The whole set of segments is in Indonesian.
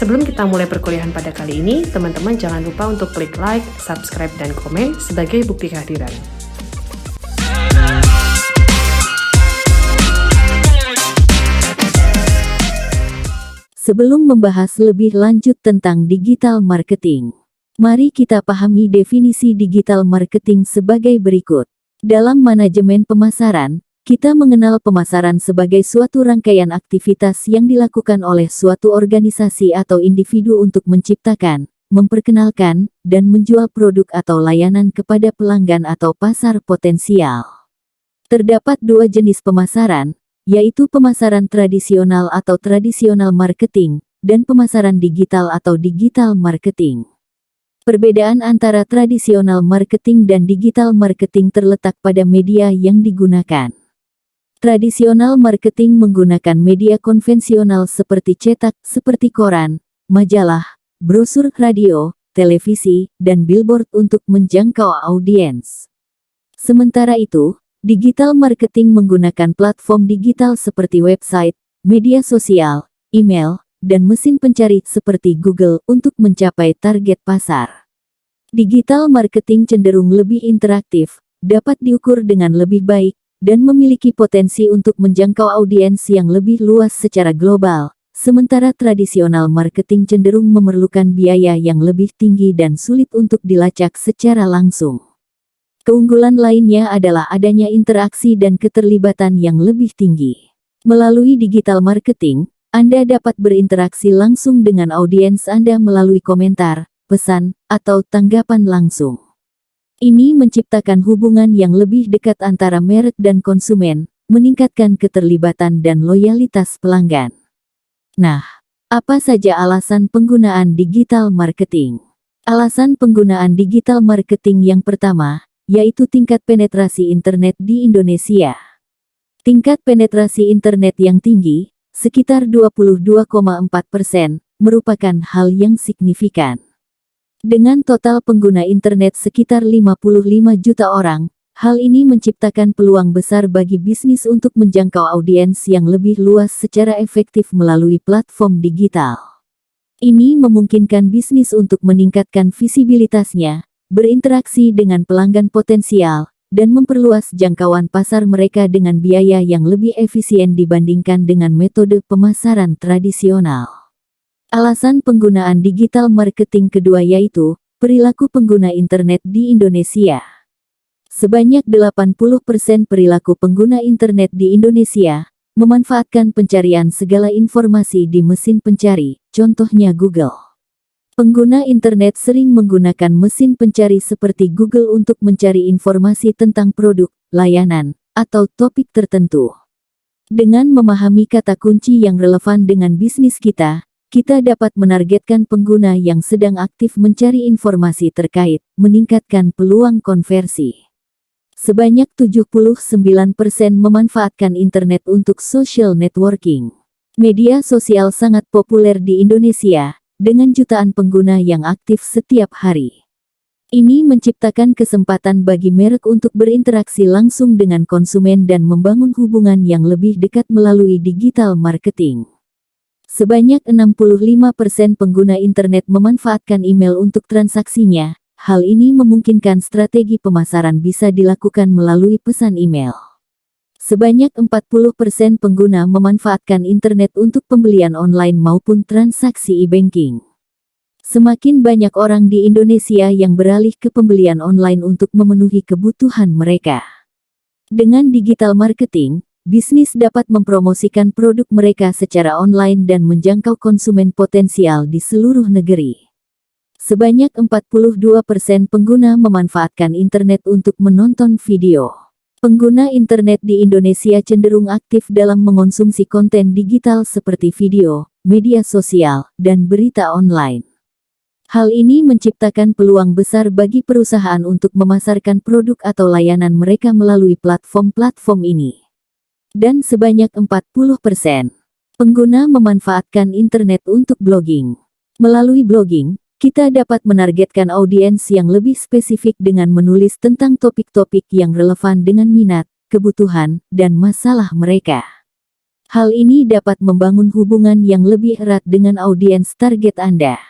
Sebelum kita mulai perkuliahan pada kali ini, teman-teman jangan lupa untuk klik like, subscribe, dan komen sebagai bukti kehadiran. Sebelum membahas lebih lanjut tentang digital marketing, mari kita pahami definisi digital marketing sebagai berikut. Dalam manajemen pemasaran, kita mengenal pemasaran sebagai suatu rangkaian aktivitas yang dilakukan oleh suatu organisasi atau individu untuk menciptakan, memperkenalkan, dan menjual produk atau layanan kepada pelanggan atau pasar potensial. Terdapat dua jenis pemasaran, yaitu pemasaran tradisional atau tradisional marketing, dan pemasaran digital atau digital marketing. Perbedaan antara tradisional marketing dan digital marketing terletak pada media yang digunakan. Tradisional marketing menggunakan media konvensional seperti cetak, seperti koran, majalah, brosur, radio, televisi, dan billboard untuk menjangkau audiens. Sementara itu, digital marketing menggunakan platform digital seperti website, media sosial, email, dan mesin pencari seperti Google untuk mencapai target pasar. Digital marketing cenderung lebih interaktif, dapat diukur dengan lebih baik, dan memiliki potensi untuk menjangkau audiens yang lebih luas secara global, sementara tradisional marketing cenderung memerlukan biaya yang lebih tinggi dan sulit untuk dilacak secara langsung. Keunggulan lainnya adalah adanya interaksi dan keterlibatan yang lebih tinggi. Melalui digital marketing, Anda dapat berinteraksi langsung dengan audiens Anda melalui komentar, pesan, atau tanggapan langsung. Ini menciptakan hubungan yang lebih dekat antara merek dan konsumen, meningkatkan keterlibatan dan loyalitas pelanggan. Nah, apa saja alasan penggunaan digital marketing? Alasan penggunaan digital marketing yang pertama, yaitu tingkat penetrasi internet di Indonesia. Tingkat penetrasi internet yang tinggi, sekitar 22,4%, merupakan hal yang signifikan. Dengan total pengguna internet sekitar 55 juta orang, hal ini menciptakan peluang besar bagi bisnis untuk menjangkau audiens yang lebih luas secara efektif melalui platform digital. Ini memungkinkan bisnis untuk meningkatkan visibilitasnya, berinteraksi dengan pelanggan potensial, dan memperluas jangkauan pasar mereka dengan biaya yang lebih efisien dibandingkan dengan metode pemasaran tradisional. Alasan penggunaan digital marketing kedua yaitu perilaku pengguna internet di Indonesia. Sebanyak 80% perilaku pengguna internet di Indonesia memanfaatkan pencarian segala informasi di mesin pencari, contohnya Google. Pengguna internet sering menggunakan mesin pencari seperti Google untuk mencari informasi tentang produk, layanan, atau topik tertentu. Dengan memahami kata kunci yang relevan dengan bisnis kita dapat menargetkan pengguna yang sedang aktif mencari informasi terkait, meningkatkan peluang konversi. Sebanyak 79% memanfaatkan internet untuk social networking. Media sosial sangat populer di Indonesia, dengan jutaan pengguna yang aktif setiap hari. Ini menciptakan kesempatan bagi merek untuk berinteraksi langsung dengan konsumen dan membangun hubungan yang lebih dekat melalui digital marketing. Sebanyak 65% pengguna internet memanfaatkan email untuk transaksinya. Hal ini memungkinkan strategi pemasaran bisa dilakukan melalui pesan email. Sebanyak 40% pengguna memanfaatkan internet untuk pembelian online maupun transaksi e-banking. Semakin banyak orang di Indonesia yang beralih ke pembelian online untuk memenuhi kebutuhan mereka. Dengan digital marketing, bisnis dapat mempromosikan produk mereka secara online dan menjangkau konsumen potensial di seluruh negeri. Sebanyak 42% pengguna memanfaatkan internet untuk menonton video. Pengguna internet di Indonesia cenderung aktif dalam mengonsumsi konten digital seperti video, media sosial, dan berita online. Hal ini menciptakan peluang besar bagi perusahaan untuk memasarkan produk atau layanan mereka melalui platform-platform ini. Dan sebanyak 40% pengguna memanfaatkan internet untuk blogging. Melalui blogging, kita dapat menargetkan audiens yang lebih spesifik dengan menulis tentang topik-topik yang relevan dengan minat, kebutuhan, dan masalah mereka. Hal ini dapat membangun hubungan yang lebih erat dengan audiens target Anda.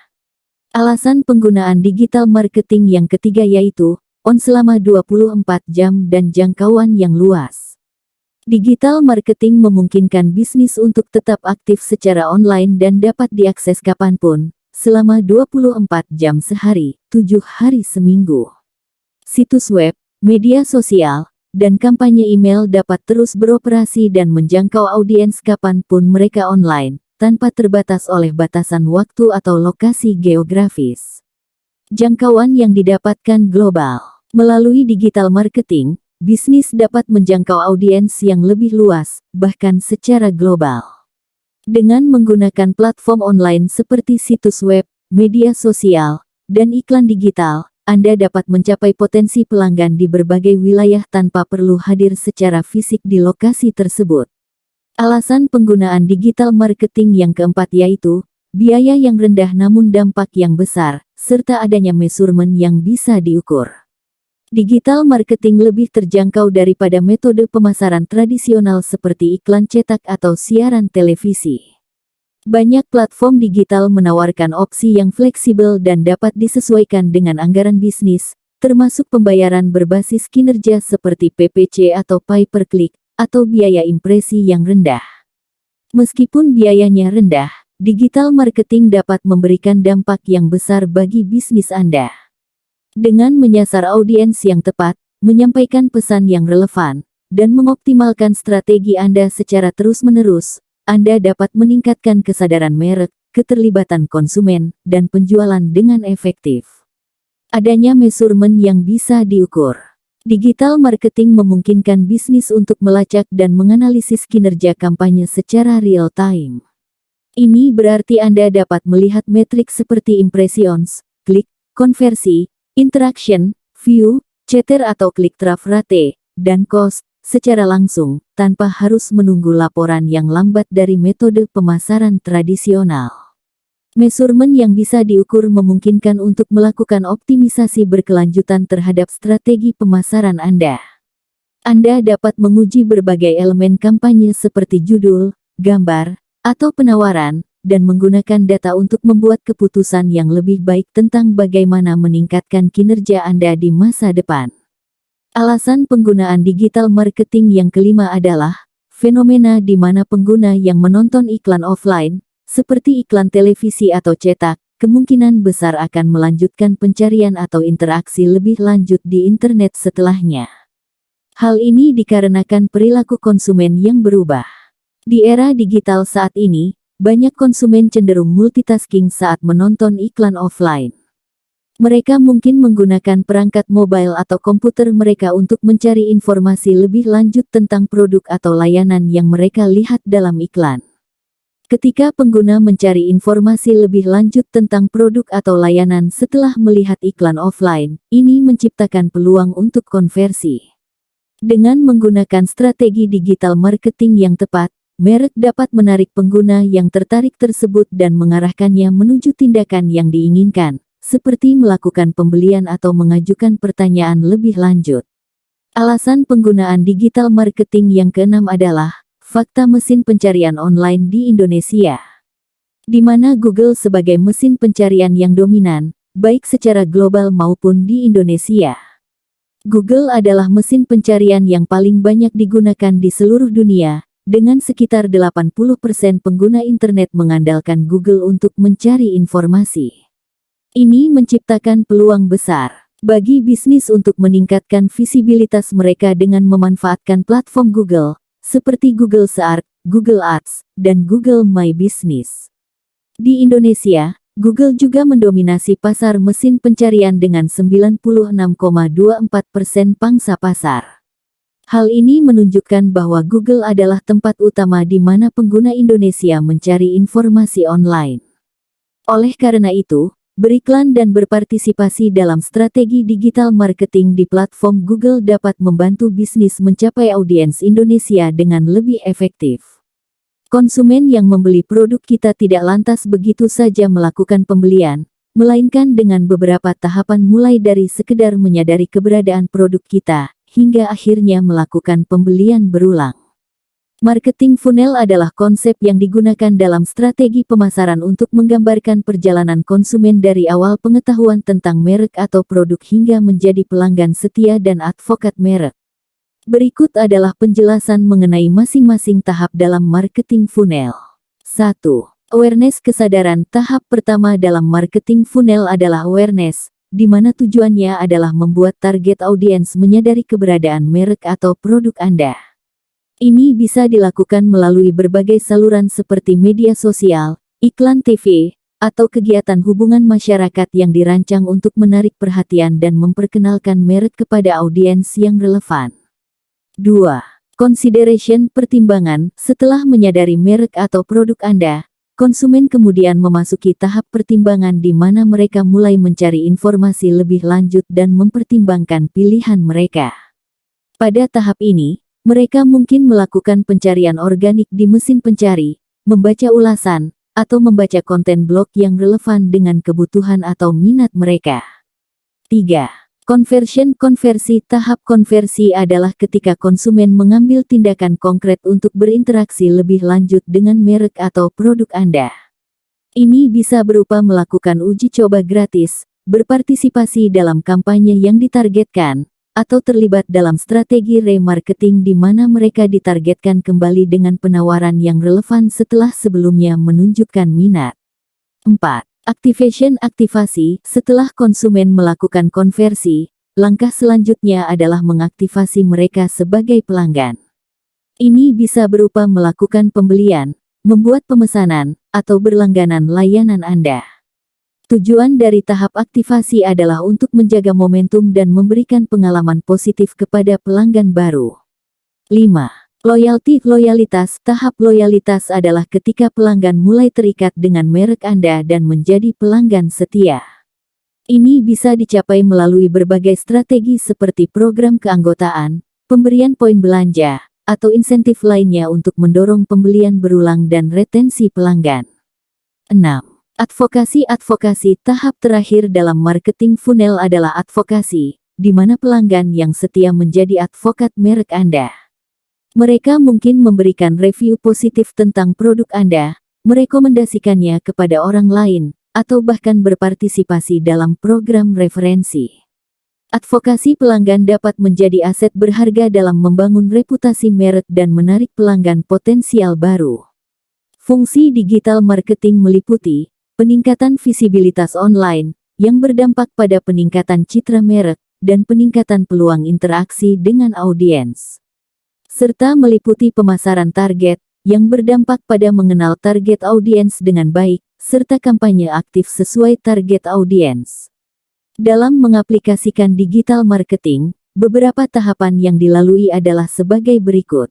Alasan penggunaan digital marketing yang ketiga yaitu on selama 24 jam dan jangkauan yang luas. Digital marketing memungkinkan bisnis untuk tetap aktif secara online dan dapat diakses kapanpun, selama 24 jam sehari, 7 hari seminggu. Situs web, media sosial, dan kampanye email dapat terus beroperasi dan menjangkau audiens kapanpun mereka online, tanpa terbatas oleh batasan waktu atau lokasi geografis. Jangkauan yang didapatkan global. Melalui digital marketing, bisnis dapat menjangkau audiens yang lebih luas, bahkan secara global. Dengan menggunakan platform online seperti situs web, media sosial, dan iklan digital, Anda dapat mencapai potensi pelanggan di berbagai wilayah tanpa perlu hadir secara fisik di lokasi tersebut. Alasan penggunaan digital marketing yang keempat yaitu biaya yang rendah namun dampak yang besar, serta adanya measurement yang bisa diukur. Digital marketing lebih terjangkau daripada metode pemasaran tradisional seperti iklan cetak atau siaran televisi. Banyak platform digital menawarkan opsi yang fleksibel dan dapat disesuaikan dengan anggaran bisnis, termasuk pembayaran berbasis kinerja seperti PPC atau pay per click, atau biaya impresi yang rendah. Meskipun biayanya rendah, digital marketing dapat memberikan dampak yang besar bagi bisnis Anda. Dengan menyasar audiens yang tepat, menyampaikan pesan yang relevan, dan mengoptimalkan strategi Anda secara terus-menerus, Anda dapat meningkatkan kesadaran merek, keterlibatan konsumen, dan penjualan dengan efektif. Adanya measurement yang bisa diukur. Digital marketing memungkinkan bisnis untuk melacak dan menganalisis kinerja kampanye secara real-time. Ini berarti Anda dapat melihat metrik seperti impressions, klik, konversi, interaction, view, chatter atau click-through rate, dan cost, secara langsung, tanpa harus menunggu laporan yang lambat dari metode pemasaran tradisional. Measurement yang bisa diukur memungkinkan untuk melakukan optimisasi berkelanjutan terhadap strategi pemasaran Anda. Anda dapat menguji berbagai elemen kampanye seperti judul, gambar, atau penawaran, dan menggunakan data untuk membuat keputusan yang lebih baik tentang bagaimana meningkatkan kinerja Anda di masa depan. Alasan penggunaan digital marketing yang kelima adalah fenomena di mana pengguna yang menonton iklan offline, seperti iklan televisi atau cetak, kemungkinan besar akan melanjutkan pencarian atau interaksi lebih lanjut di internet setelahnya. Hal ini dikarenakan perilaku konsumen yang berubah. Di era digital saat ini, banyak konsumen cenderung multitasking saat menonton iklan offline. Mereka mungkin menggunakan perangkat mobile atau komputer mereka untuk mencari informasi lebih lanjut tentang produk atau layanan yang mereka lihat dalam iklan. Ketika pengguna mencari informasi lebih lanjut tentang produk atau layanan setelah melihat iklan offline, ini menciptakan peluang untuk konversi. Dengan menggunakan strategi digital marketing yang tepat, merek dapat menarik pengguna yang tertarik tersebut dan mengarahkannya menuju tindakan yang diinginkan, seperti melakukan pembelian atau mengajukan pertanyaan lebih lanjut. Alasan penggunaan digital marketing yang keenam adalah fakta mesin pencarian online di Indonesia, di mana Google sebagai mesin pencarian yang dominan, baik secara global maupun di Indonesia. Google adalah mesin pencarian yang paling banyak digunakan di seluruh dunia, dengan sekitar 80% pengguna internet mengandalkan Google untuk mencari informasi. Ini menciptakan peluang besar bagi bisnis untuk meningkatkan visibilitas mereka dengan memanfaatkan platform Google, seperti Google Search, Google Ads, dan Google My Business. Di Indonesia, Google juga mendominasi pasar mesin pencarian dengan 96,24% pangsa pasar. Hal ini menunjukkan bahwa Google adalah tempat utama di mana pengguna Indonesia mencari informasi online. Oleh karena itu, beriklan dan berpartisipasi dalam strategi digital marketing di platform Google dapat membantu bisnis mencapai audiens Indonesia dengan lebih efektif. Konsumen yang membeli produk kita tidak lantas begitu saja melakukan pembelian, melainkan dengan beberapa tahapan mulai dari sekedar menyadari keberadaan produk kita, hingga akhirnya melakukan pembelian berulang. Marketing funnel adalah konsep yang digunakan dalam strategi pemasaran untuk menggambarkan perjalanan konsumen dari awal pengetahuan tentang merek atau produk hingga menjadi pelanggan setia dan advokat merek. Berikut adalah penjelasan mengenai masing-masing tahap dalam marketing funnel. 1. Awareness kesadaran. Tahap pertama dalam marketing funnel adalah awareness, di mana tujuannya adalah membuat target audiens menyadari keberadaan merek atau produk Anda. Ini bisa dilakukan melalui berbagai saluran seperti media sosial, iklan TV, atau kegiatan hubungan masyarakat yang dirancang untuk menarik perhatian dan memperkenalkan merek kepada audiens yang relevan. 2. Consideration pertimbangan. Setelah menyadari merek atau produk Anda, konsumen kemudian memasuki tahap pertimbangan di mana mereka mulai mencari informasi lebih lanjut dan mempertimbangkan pilihan mereka. Pada tahap ini, mereka mungkin melakukan pencarian organik di mesin pencari, membaca ulasan, atau membaca konten blog yang relevan dengan kebutuhan atau minat mereka. 3. Konversi. Tahap konversi adalah ketika konsumen mengambil tindakan konkret untuk berinteraksi lebih lanjut dengan merek atau produk Anda. Ini bisa berupa melakukan uji coba gratis, berpartisipasi dalam kampanye yang ditargetkan, atau terlibat dalam strategi remarketing di mana mereka ditargetkan kembali dengan penawaran yang relevan setelah sebelumnya menunjukkan minat. 4. Aktivasi. Setelah konsumen melakukan konversi, langkah selanjutnya adalah mengaktifasi mereka sebagai pelanggan. Ini bisa berupa melakukan pembelian, membuat pemesanan, atau berlangganan layanan Anda. Tujuan dari tahap aktivasi adalah untuk menjaga momentum dan memberikan pengalaman positif kepada pelanggan baru. 5. Loyalitas. Tahap loyalitas adalah ketika pelanggan mulai terikat dengan merek Anda dan menjadi pelanggan setia. Ini bisa dicapai melalui berbagai strategi seperti program keanggotaan, pemberian poin belanja, atau insentif lainnya untuk mendorong pembelian berulang dan retensi pelanggan. 6. Advokasi. Tahap terakhir dalam marketing funnel adalah advokasi, di mana pelanggan yang setia menjadi advokat merek Anda. Mereka mungkin memberikan review positif tentang produk Anda, merekomendasikannya kepada orang lain, atau bahkan berpartisipasi dalam program referensi. Advokasi pelanggan dapat menjadi aset berharga dalam membangun reputasi merek dan menarik pelanggan potensial baru. Fungsi digital marketing meliputi peningkatan visibilitas online, yang berdampak pada peningkatan citra merek, dan peningkatan peluang interaksi dengan audiens. Serta meliputi pemasaran target, yang berdampak pada mengenal target audiens dengan baik, serta kampanye aktif sesuai target audiens. Dalam mengaplikasikan digital marketing, beberapa tahapan yang dilalui adalah sebagai berikut.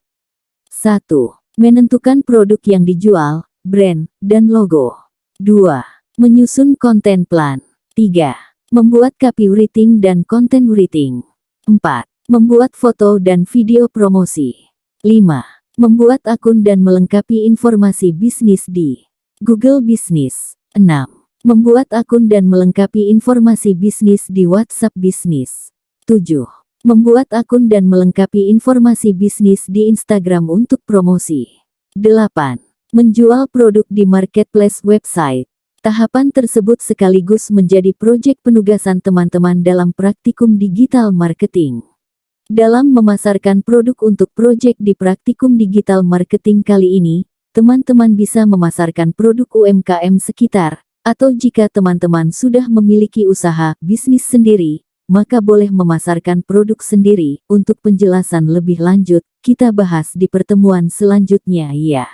1. Menentukan produk yang dijual, brand, dan logo. 2. Menyusun konten plan. 3. Membuat copywriting dan content writing. 4. Membuat foto dan video promosi. 5. Membuat akun dan melengkapi informasi bisnis di Google Business. 6. Membuat akun dan melengkapi informasi bisnis di WhatsApp Business. 7. Membuat akun dan melengkapi informasi bisnis di Instagram untuk promosi. 8. Menjual produk di marketplace website. Tahapan tersebut sekaligus menjadi proyek penugasan teman-teman dalam praktikum digital marketing. Dalam memasarkan produk untuk proyek di praktikum digital marketing kali ini, teman-teman bisa memasarkan produk UMKM sekitar, atau jika teman-teman sudah memiliki usaha bisnis sendiri, maka boleh memasarkan produk sendiri. Untuk penjelasan lebih lanjut, kita bahas di pertemuan selanjutnya ya.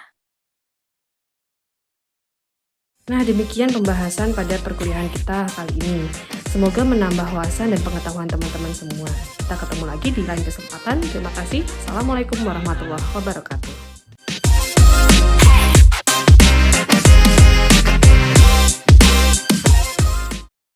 Nah, demikian pembahasan pada perkuliahan kita kali ini. Semoga menambah wawasan dan pengetahuan teman-teman semua. Kita ketemu lagi di lain kesempatan. Terima kasih. Assalamualaikum warahmatullahi wabarakatuh.